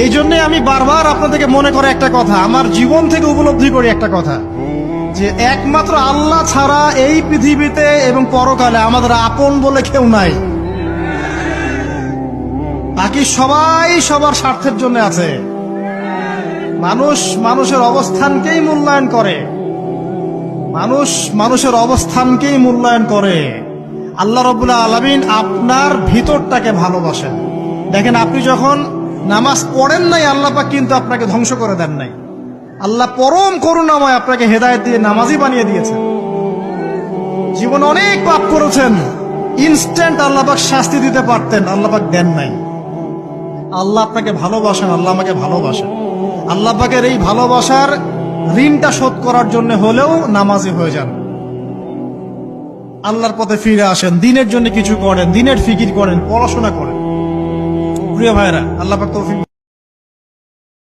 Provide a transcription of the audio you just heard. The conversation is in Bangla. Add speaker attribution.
Speaker 1: এই জন্য আমি বারবার আপনাদেরকে মনে করে একটা কথা, আমার জীবন থেকে উপলব্ধি করি একটা কথা, যে একমাত্র আল্লাহ ছাড়া এই পৃথিবীতে এবং পরকালে আমাদের আপন বলে কেউ নাই। বাকি সবাই সবার স্বার্থের জন্য আছে। মানুষ মানুষের অবস্থানকেই মূল্যায়ন করে, মানুষ মানুষের অবস্থানকেই মূল্যায়ন করে। আল্লাহ রাব্বুল আলামিন আপনার ভিতরটাকে ভালোবাসেন। দেখেন, আপনি যখন নামাজ পড়েন নাই, আল্লাহ পাক কিন্তু আপনাকে ধ্বংস করে দেন নাই। আল্লাহ পরম করুণাময় আপনাকে হেদায়েত দিয়ে নামাজি বানিয়ে দিয়েছেন। জীবনে অনেক পাপ করেছেন, ইনস্ট্যান্ট আল্লাহ পাক শাস্তি দিতে পারতেন, আল্লাহ পাক দেন নাই। আল্লাহ আপনাকে ভালোবাসেন, আল্লাহ আমাকে ভালোবাসেন। আল্লাহ পাকের এই ভালোবাসার ঋণটা শোধ করার জন্য হলেও নামাজি হয়ে যান, আল্লাহর পথে ফিরে আসেন, দিনের জন্য কিছু করেন, দিনের ফিকির করেন, পড়াশোনা করেন। প্রিয় ভাইরা, আল্লাহ পাক তৌফিক